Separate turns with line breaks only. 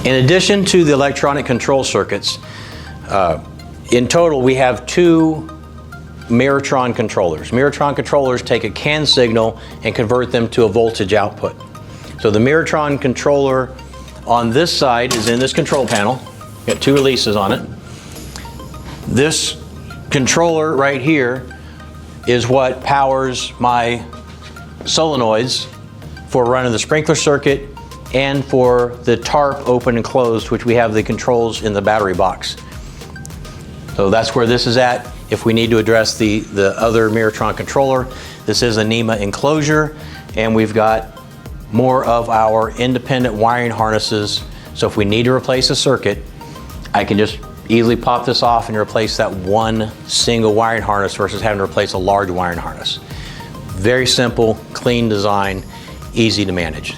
In addition to the electronic control circuits, in total we have 2 Miratron controllers. Miratron controllers take a CAN signal and convert them to a voltage output. So the Miratron controller on this side is in this control panel. Got 2 releases on it. This controller right here is what powers my solenoids for running the sprinkler circuit and for the tarp open and closed, which we have the controls in the battery box. So that's where this is at. If we need to address the other Miratron controller, this is a NEMA enclosure, and we've got more of our independent wiring harnesses. So if we need to replace a circuit, I can just easily pop this off and replace that one single wiring harness versus having to replace a large wiring harness. Very simple, clean design, easy to manage.